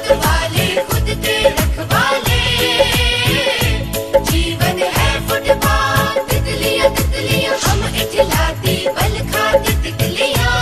मतवाले खुद के रखवाले, जीवन है फुटबॉल, तितलियां तितलियां हम इठलाती बल खाती तितलियां,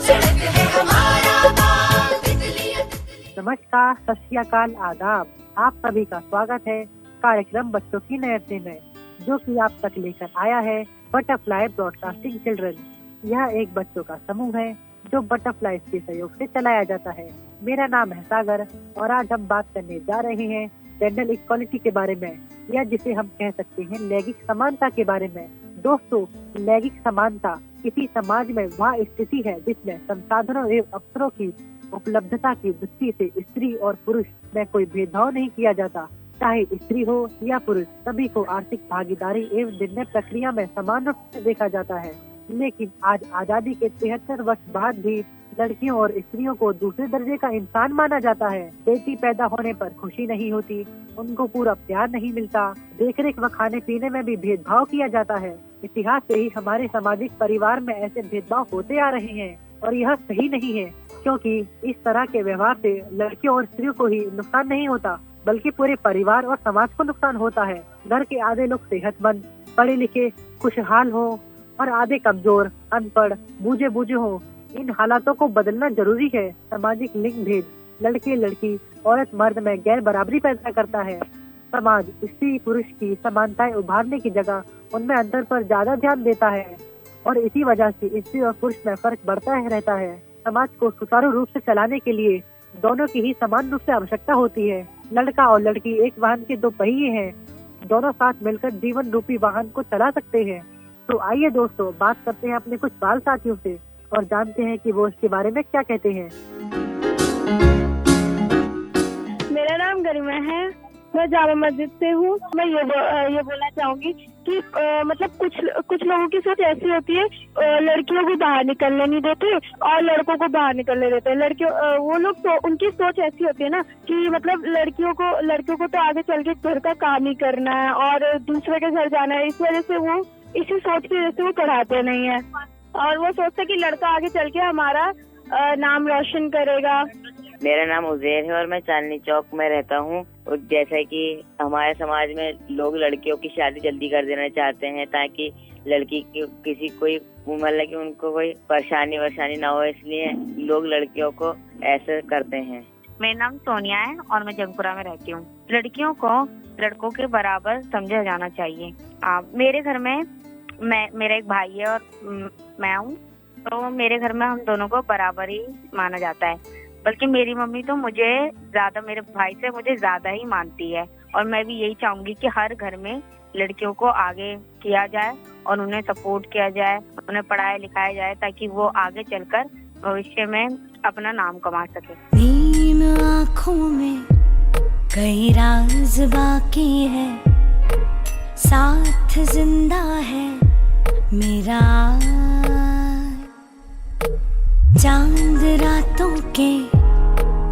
सड़क है हमारा बाग, तितलियां तितलियां। नमस्कार, सत श्री अकाल, आदाब। आप सभी का स्वागत है कार्यक्रम बच्चों की नहर में, जो कि आप तक लेकर आया है बटरफ्लाई ब्रॉडकास्टिंग चिल्ड्रन। यह एक बच्चों का समूह है जो बटरफ्लाई के सहयोग से चलाया जाता है। मेरा नाम है सागर और आज हम बात करने जा रहे हैं जेंडर इक्वालिटी के बारे में, या जिसे हम कह सकते हैं लैंगिक समानता के बारे में। दोस्तों, लैंगिक समानता किसी समाज में वह स्थिति है जिसमें संसाधनों एवं अवसरों की उपलब्धता की दृष्टि से स्त्री और पुरुष में कोई भेदभाव नहीं किया जाता। चाहे स्त्री हो या पुरुष, सभी को आर्थिक भागीदारी एवं निर्णय प्रक्रिया में समान रूप से देखा जाता है। लेकिन आज आजादी के 73 वर्ष बाद भी लड़कियों और स्त्रियों को दूसरे दर्जे का इंसान माना जाता है। बेटी पैदा होने पर खुशी नहीं होती, उनको पूरा प्यार नहीं मिलता, देखरेख व खाने पीने में भी भेदभाव किया जाता है। इतिहास से ही हमारे सामाजिक परिवार में ऐसे भेदभाव होते आ रहे हैं और यह सही नहीं है, क्योंकि इस तरह के व्यवहार से लड़कियों और स्त्रियों को ही नुकसान नहीं होता, बल्कि पूरे परिवार और समाज को नुकसान होता है। घर के आधे लोग सेहतमंद, पढ़े लिखे, खुशहाल हो और आधे कमजोर, अनपढ़, बूझे बूझे हो। इन हालातों को बदलना जरूरी है। सामाजिक लिंग भेद लड़के लड़की, औरत मर्द में गैर बराबरी पैदा करता है। समाज स्त्री पुरुष की समानताएं उभारने की जगह उनमें अंतर पर ज्यादा ध्यान देता है और इसी वजह से स्त्री और पुरुष में फर्क बढ़ता है रहता है। समाज को सुचारू रूप से चलाने के लिए दोनों की ही समान रूप से आवश्यकता होती है। लड़का और लड़की एक वाहन के दो पहिए हैं, दोनों साथ मिलकर जीवन रूपी वाहन को चला सकते हैं। तो आइए दोस्तों, बात करते हैं अपने कुछ बाल साथियों से और जानते हैं कि वो इसके बारे में क्या कहते हैं। मेरा नाम गरिमा है, मैं जामा मस्जिद से हूँ। मैं ये बोलना चाहूँगी कि मतलब कुछ लोगों की सोच ऐसी होती है, लड़कियों को बाहर निकलने नहीं देते और लड़कों को बाहर निकलने देते हैं। लड़कियों वो लोग तो उनकी सोच ऐसी होती है ना कि मतलब लड़कियों को तो आगे चल के घर का काम ही करना है और दूसरे के घर जाना है। इस वजह से वो इसी सोच की वजह से वो पढ़ाते नहीं है और वो सोचते कि लड़का आगे चल के हमारा नाम रोशन करेगा। मेरा नाम उजैर है और मैं चांदनी चौक में रहता हूँ। और जैसा कि हमारे समाज में लोग लड़कियों की शादी जल्दी कर देना चाहते हैं ताकि लड़की की किसी कोई मतलब कि उनको कोई परेशानी ना हो, इसलिए लोग लड़कियों को ऐसे करते हैं। मेरा नाम सोनिया है और मैं जंगपुरा में रहती हूँ। लड़कियों को लड़कों के बराबर समझा जाना चाहिए। मेरे घर में मेरा एक भाई है और मैं हूँ, तो मेरे घर में हम दोनों को बराबर ही माना जाता है। बल्कि मेरी मम्मी तो मुझे ज्यादा, मेरे भाई से मुझे ज्यादा ही मानती है और मैं भी यही चाहूंगी कि हर घर में लड़कियों को आगे किया जाए और उन्हें सपोर्ट किया जाए, उन्हें पढ़ाया लिखाया जाए ताकि वो आगे चलकर भविष्य में अपना नाम कमा सके। नीम आँखों में कई राज बाकी है, साथ जिंदा है मेरा। चांद रातों के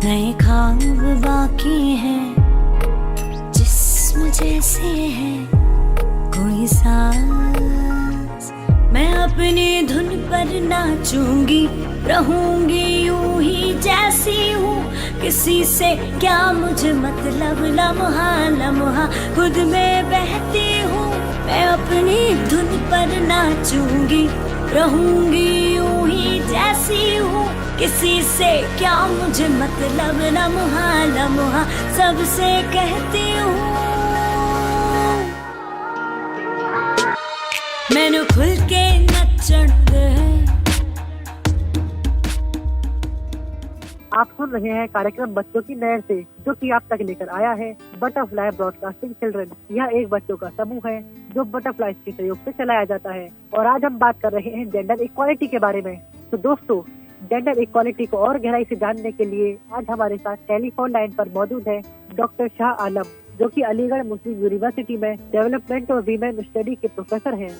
नए ख्वाब बाकी हैं, जिस्म जैसे है कोई सांस। मैं अपनी धुन पर नाचूंगी, रहूंगी यूं ही जैसी हूँ, किसी से क्या मुझे मतलब, लम्हा लम्हा खुद में बहती हूँ। मैं अपनी धुन पर नाचूंगी, रहूंगी यूं ही जैसी हूँ, किसी से क्या मुझे मतलब, लम्हा लम्हा सबसे कहती हूँ। मैंने खुल के नचण दे। आप सुन रहे हैं कार्यक्रम बच्चों की नहर से, जो कि आप तक लेकर आया है बटरफ्लाई ब्रॉडकास्टिंग चिल्ड्रन। यह एक बच्चों का समूह है जो बटरफ्लाई के सहयोग से चलाया जाता है और आज हम बात कर रहे हैं जेंडर इक्वालिटी के बारे में। तो दोस्तों, जेंडर इक्वालिटी को और गहराई से जानने के लिए आज हमारे साथ टेलीफोन लाइन पर मौजूद है डॉक्टर शाह आलम, जो कि अलीगढ़ मुस्लिम यूनिवर्सिटी में डेवलपमेंट और वीमेन स्टडी के प्रोफेसर हैं।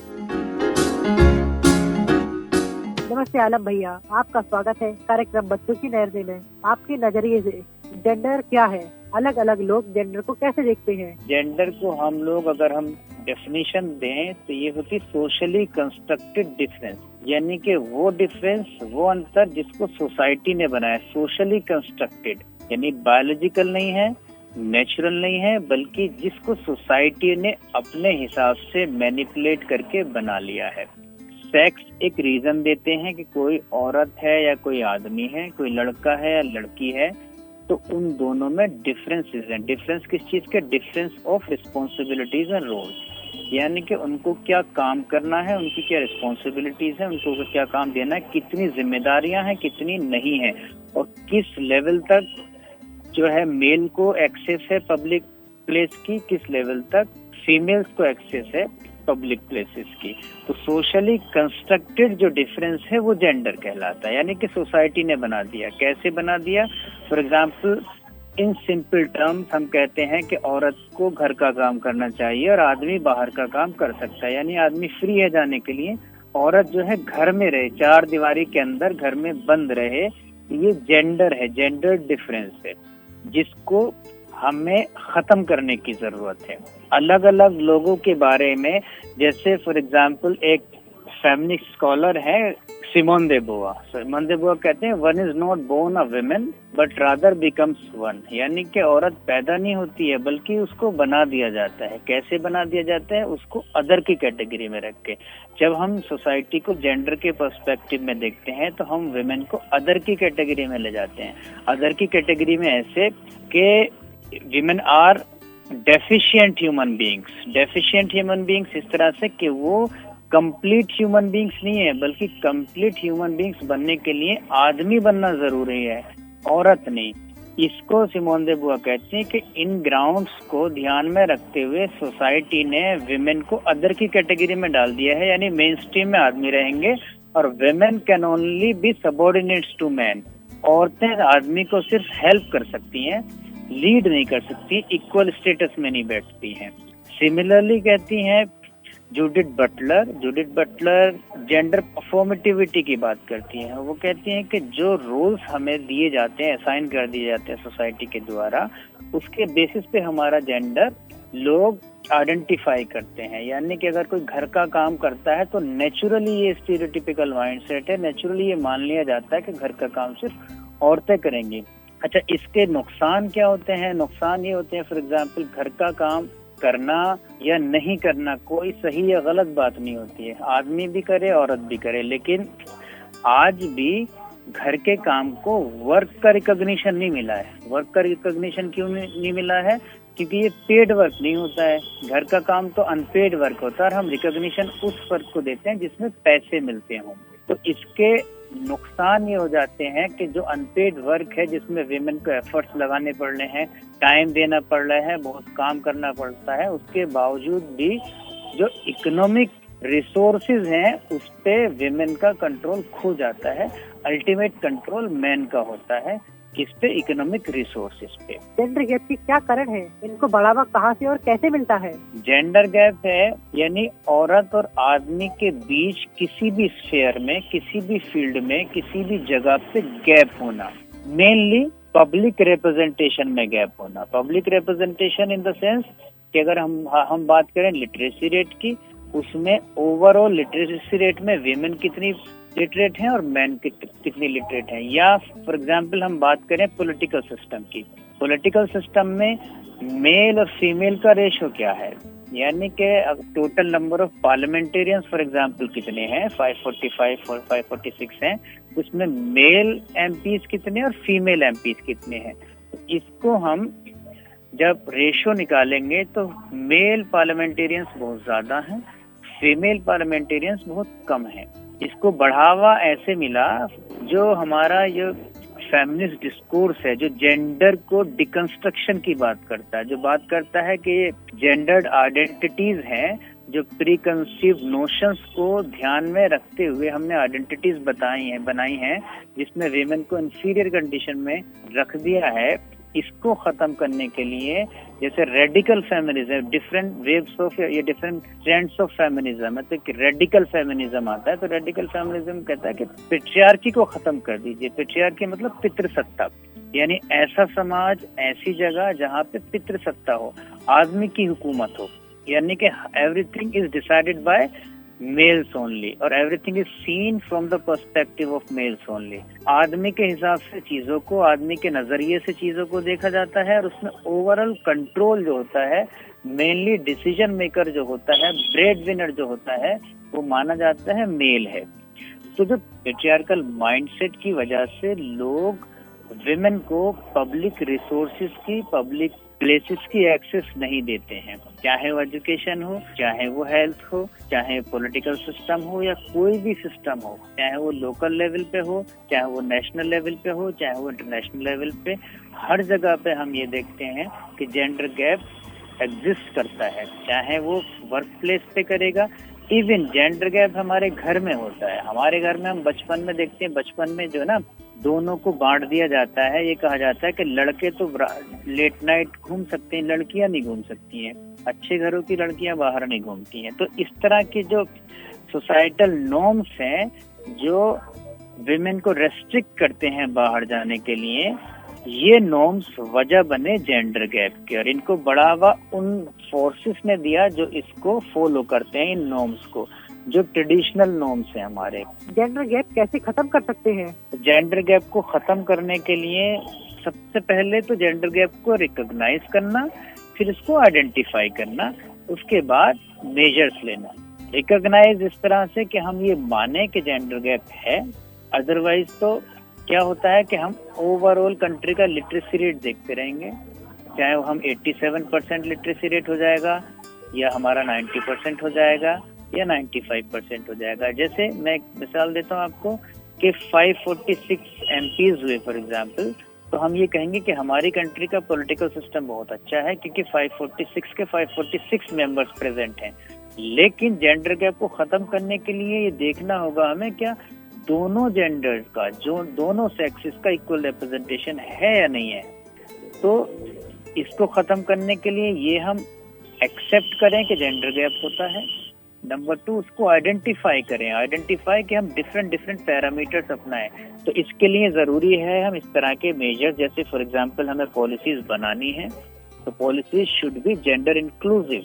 नमस्ते आलम भैया, आपका स्वागत है कार्यक्रम बच्चों की नहर में। आपके नजरिए से जेंडर क्या है? अलग अलग लोग जेंडर को कैसे देखते हैं? जेंडर को हम लोग अगर हम डेफिनेशन दें तो ये होती सोशली कंस्ट्रक्टेड डिफरेंस, यानी कि वो डिफरेंस, वो अंतर जिसको सोसाइटी ने बनाया, सोशली कंस्ट्रक्टेड, यानी बायोलॉजिकल नहीं है, नेचुरल नहीं है, बल्कि जिसको सोसाइटी ने अपने हिसाब से मैनिपुलेट करके बना लिया है। सेक्स एक रीजन देते हैं कि कोई औरत है या कोई आदमी है, कोई लड़का है या लड़की है, तो उन दोनों में डिफरेंसेस हैं। डिफरेंस किस चीज के? Difference of responsibilities and roles, यानी कि उनको क्या काम करना है, उनकी क्या रिस्पॉन्सिबिलिटीज है, उनको क्या काम देना है, कितनी जिम्मेदारियां हैं, कितनी नहीं है, और किस लेवल तक जो है मेल को एक्सेस है पब्लिक प्लेस की, किस लेवल तक फीमेल्स को एक्सेस है पब्लिक प्लेसेस की। तो सोशली कंस्ट्रक्टेड जो डिफरेंस है वो जेंडर कहलाता है, यानी कि सोसाइटी ने बना दिया। कैसे बना दिया? For example, in simple terms हम कहते हैं कि औरत को घर का काम करना चाहिए और आदमी बाहर का काम कर सकता है, यानी आदमी फ्री है जाने के लिए, औरत जो है घर में रहे, चार दीवारी के अंदर घर में बंद रहे। ये जेंडर है, जेंडर डिफरेंस है, जिसको हमें खत्म करने की जरूरत है। अलग अलग लोगों के बारे में, जैसे फॉर एग्जाम्पल एक फेमिनिस्ट स्कॉलर है Simone de Beauvoir. Simone de Beauvoir कहते हैं one is not born a woman but rather becomes one, यानी कि औरत पैदा नहीं होती है बल्कि उसको बना दिया जाता है। कैसे बना दिया जाता है? उसको अदर की कैटेगरी में रख के। जब हम सोसाइटी को जेंडर के पर्सपेक्टिव में देखते हैं तो हम वुमेन को अदर की कैटेगरी में ले जाते हैं। अदर की कैटेगरी में ऐसे कि women are deficient human beings. Deficient human beings इस तरह से कि वो कंप्लीट ह्यूमन बींग्स नहीं है, बल्कि कंप्लीट ह्यूमन बींग्स बनने के लिए आदमी बनना जरूरी है, औरत नहीं। इसको सिमोन दे बुआ कहते हैं कि इन ग्राउंड्स को ध्यान में रखते हुए सोसाइटी ने विमेन को अदर की कैटेगरी में डाल दिया है, यानी मेन स्ट्रीम में आदमी रहेंगे और women can only be subordinates to man. औरतें आदमी को सिर्फ हेल्प कर सकती हैं, लीड नहीं कर सकती, इक्वल स्टेटस में नहीं बैठती हैं। सिमिलरली कहती हैं जूडिथ बटलर जेंडर परफॉर्मेटिविटी की बात करती हैं। वो कहती हैं कि जो रोल्स हमें दिए जाते हैं, असाइन कर दिए जाते हैं सोसाइटी के द्वारा, उसके बेसिस पे हमारा जेंडर लोग आइडेंटिफाई करते हैं। यानी कि अगर कोई घर का काम करता है तो नेचुरली ये स्टीरियोटिपिकल माइंडसेट है, नेचुरली ये मान लिया जाता है कि घर का काम सिर्फ औरतें करेंगी। अच्छा, इसके नुकसान क्या होते हैं? नुकसान ये होते हैं, फॉर एग्जाम्पल, घर का काम करना या नहीं करना कोई सही या गलत बात नहीं होती है, आदमी भी करे औरत भी करे, लेकिन आज भी घर के काम को वर्क का रिकॉग्निशन नहीं मिला है। वर्क का रिकॉग्निशन क्यों नहीं मिला है? क्योंकि ये पेड वर्क नहीं होता है। घर का काम तो अनपेड वर्क होता है और हम रिकॉग्निशन उस वर्क को देते हैं जिसमें पैसे मिलते हों। तो इसके नुकसान ये हो जाते हैं कि जो अनपेड वर्क है, जिसमें विमेन को एफर्ट्स लगाने पड़ रहे हैं, टाइम देना पड़ रहा है, बहुत काम करना पड़ता है, उसके बावजूद भी जो इकोनॉमिक रिसोर्सेज हैं उस पे विमेन का कंट्रोल खो जाता है। अल्टीमेट कंट्रोल मैन का होता है, किस पे? इकोनॉमिक रिसोर्सेज पे। जेंडर गैप की क्या कारण है? इनको बढ़ावा कहाँ से और कैसे मिलता है? जेंडर गैप है यानी औरत और आदमी के बीच किसी भी स्फेयर में, किसी भी फील्ड में, किसी भी जगह पे गैप होना। मेनली पब्लिक रिप्रेजेंटेशन में गैप होना। Public representation in the sense कि अगर हम बात करें लिटरेसी रेट की, उसमें ओवरऑल लिटरेसी रेट में विमेन कितनी लिटरेट हैं और मैन कितनी लिटरेट हैं। या फॉर एग्जांपल हम बात करें पॉलिटिकल सिस्टम की, पॉलिटिकल सिस्टम में मेल और फीमेल का रेशो क्या है, यानी कि total number of parliamentarians for example कितने हैं, 545 और 546 हैं, उसमें मेल एमपीज कितने और फीमेल एमपीज कितने हैं। तो इसको हम जब रेशो निकालेंगे तो मेल पार्लियामेंटेरियंस बहुत ज्यादा हैं, फीमेल पार्लियामेंटेरियंस बहुत कम हैं। इसको बढ़ावा ऐसे मिला, जो हमारा ये फेमिनिस्ट डिस्कोर्स है, जो जेंडर को डिकंस्ट्रक्शन की बात करता है, जो बात करता है कि ये जेंडर्ड आइडेंटिटीज हैं, जो प्री कंसीव नोशंस को ध्यान में रखते हुए हमने आइडेंटिटीज बनाई हैं, जिसमें विमेन को इंफीरियर कंडीशन में रख दिया है। इसको खत्म करने के लिए जैसे radical feminism, different waves of या डिफरेंट ट्रेंड्स ऑफ फेमिनिज्म, मतलब कि रेडिकल फेमिनिज्म आता है, तो रेडिकल फेमिनिज्म कहता है कि पेट्रियार्की को खत्म कर दीजिए। पेट्रियार्की मतलब पितृसत्ता, यानी ऐसा समाज, ऐसी जगह जहाँ पे पितृसत्ता हो, आदमी की हुकूमत हो, यानी कि everything is decided by males only और everything is seen from the perspective of males only. आदमी के हिसाब से चीजों को, आदमी के नजरिए से चीजों को देखा जाता है और उसमें ओवरऑल कंट्रोल जो होता है, मेनली डिसीजन मेकर जो होता है, ब्रेड विनर जो होता है, वो माना जाता है मेल है। तो जो पेट्रियार्कल माइंडसेट की वजह से लोग विमेन को पब्लिक रिसोर्सेज की, पब्लिक प्लेसेस की एक्सेस नहीं देते हैं, चाहे वो एजुकेशन हो, चाहे वो हेल्थ हो, चाहे पॉलिटिकल सिस्टम हो या कोई भी सिस्टम हो, चाहे वो लोकल लेवल पे हो, चाहे वो नेशनल लेवल पे हो, चाहे वो इंटरनेशनल लेवल पे, हर जगह पे हम ये देखते हैं कि जेंडर गैप एग्जिस्ट करता है। चाहे वो वर्क प्लेस पे करेगा, इवन जेंडर गैप हमारे घर में होता है। हमारे घर में हम बचपन में देखते हैं, बचपन में जो है ना दोनों को बांट दिया जाता है। ये कहा जाता है कि लड़के तो लेट नाइट घूम सकते हैं, लड़कियां नहीं घूम सकती हैं, अच्छे घरों की लड़कियां बाहर नहीं घूमती हैं। तो इस तरह के जो सोसाइटल नॉर्म्स हैं जो विमेन को रेस्ट्रिक्ट करते हैं बाहर जाने के लिए, ये नॉर्म्स वजह बने जेंडर गैप के और इनको बढ़ावा उन फोर्सेस ने दिया जो इसको फॉलो करते हैं, इन नॉर्म्स को, जो ट्रेडिशनल नॉर्म्स हैं हमारे। जेंडर गैप कैसे खत्म कर सकते हैं? जेंडर गैप को खत्म करने के लिए सबसे पहले तो जेंडर गैप को रिकॉग्नाइज करना, फिर इसको आइडेंटिफाई करना, उसके बाद मेजर्स लेना। रिकॉग्नाइज इस तरह से कि हम ये माने कि जेंडर गैप है, अदरवाइज तो क्या होता है कि हम ओवरऑल कंट्री का लिटरेसी रेट देखते रहेंगे, चाहे वो हम 87% लिटरेसी रेट हो जाएगा या हमारा 90% हो जाएगा या 95% हो जाएगा। जैसे मैं एक मिसाल देता हूँ आपको कि 546 MPs हुए फॉर एग्जांपल, तो हम ये कहेंगे कि हमारी कंट्री का पॉलिटिकल सिस्टम बहुत अच्छा है क्योंकि 546 के 546 मेंबर्स प्रेजेंट हैं। लेकिन जेंडर गैप को खत्म करने के लिए ये देखना होगा हमें क्या दोनों जेंडर्स का, जो दोनों सेक्सेस का इक्वल रिप्रेजेंटेशन है या नहीं है। तो इसको खत्म करने के लिए ये हम एक्सेप्ट करें कि जेंडर गैप होता है। नंबर 2, उसको आइडेंटिफाई करें, आइडेंटिफाई कि हम डिफरेंट पैरामीटर्स अपनाएं। तो इसके लिए जरूरी है हम इस तरह के मेजर, जैसे फॉर एग्जांपल हमें पॉलिसीज बनानी है तो policies should be gender inclusive.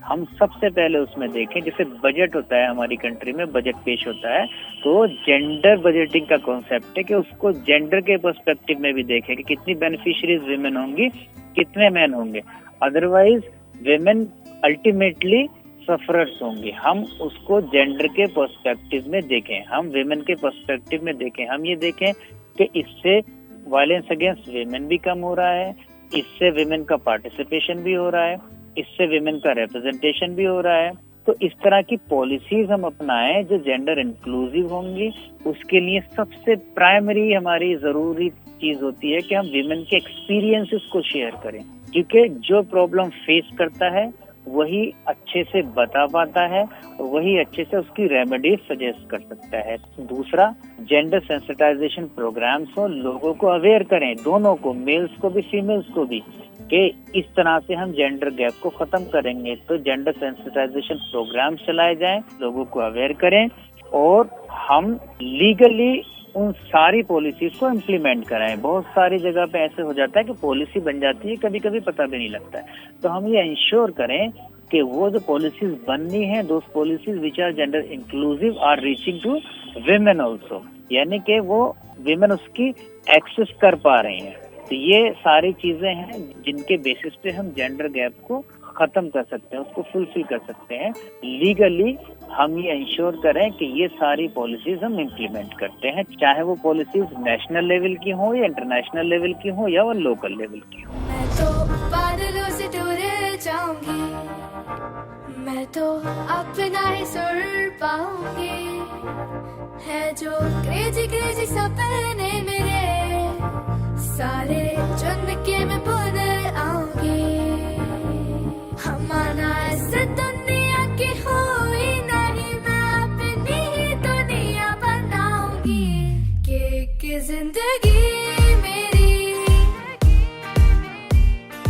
हम सबसे पहले उसमें देखें, जैसे बजट होता है हमारी कंट्री में, बजट पेश होता है तो जेंडर बजटिंग का कॉन्सेप्ट है कि उसको जेंडर के पर्सपेक्टिव में भी देखें कि कितनी बेनिफिशियरीज विमेन होंगी, कितने मैन होंगे। अदरवाइज विमेन अल्टीमेटली सफरर्स होंगे। हम उसको जेंडर के पर्सपेक्टिव में देखें, हम विमेन के पर्सपेक्टिव में देखें। हम ये देखें कि इससे वायलेंस अगेंस्ट विमेन भी कम हो रहा है, इससे विमेन का पार्टिसिपेशन भी हो रहा है, इससे विमेन का रिप्रेजेंटेशन भी हो रहा है। तो इस तरह की पॉलिसीज हम अपनाएं जो जेंडर इंक्लूसिव होंगी। उसके लिए सबसे प्राइमरी हमारी जरूरी चीज होती है कि हम विमेन के एक्सपीरियंसेस को शेयर करें, क्योंकि जो प्रॉब्लम फेस करता है वही अच्छे से बता पाता है, वही अच्छे से उसकी रेमेडी सजेस्ट कर सकता है। दूसरा, जेंडर सेंसिटाइजेशन प्रोग्राम्स हो, लोगों को अवेयर करें, दोनों को, मेल्स को भी फीमेल्स को भी, कि इस तरह से हम जेंडर गैप को खत्म करेंगे। तो जेंडर सेंसिटाइजेशन प्रोग्राम चलाए जाएं, लोगों को अवेयर करें और हम लीगली उन सारी पॉलिसीज को इम्प्लीमेंट कराएं। बहुत सारी जगह पे ऐसे हो जाता है कि पॉलिसी बन जाती है, कभी कभी पता भी नहीं लगता है। तो हम ये इंश्योर करें कि वो जो पॉलिसीज बननी है, those policies which are gender inclusive are reaching to women also, यानी कि वो विमेन उसकी एक्सेस कर पा रही हैं। तो ये सारी चीजें हैं जिनके बेसिस पे हम जेंडर गैप को खत्म कर सकते हैं, उसको फुलफिल कर सकते हैं। लीगली हम ये इंश्योर करें कि ये सारी पॉलिसीज हम इम्प्लीमेंट करते हैं, चाहे वो पॉलिसीज नेशनल लेवल की हो या इंटरनेशनल लेवल की हो या वो लोकल लेवल की हो। मैं तो बादलों से दूर जाऊंगी, मैं तो अपना ही सुर पाऊंगी, है जो क्रेजी क्रेजी सपने मेरे सारे चुन के मैं भूल आऊंगी। हमारा ऐसे दुनिया की हुई नहीं, मैं अपनी ही दुनिया बनाऊंगी कि जिंदगी मेरी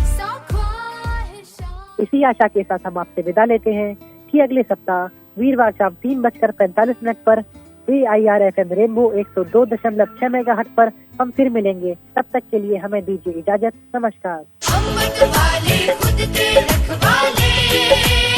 सौ ख्वाहिशों। इसी आशा के साथ हम आपसे विदा लेते हैं कि अगले सप्ताह वीरवार शाम 3:45 पर AIR FM रेनबो 102.6 मेगाहर्ट्ज पर हम फिर मिलेंगे। तब तक के लिए हमें दीजिए इजाजत। नमस्कार। हम वाले खुद के रखवाले।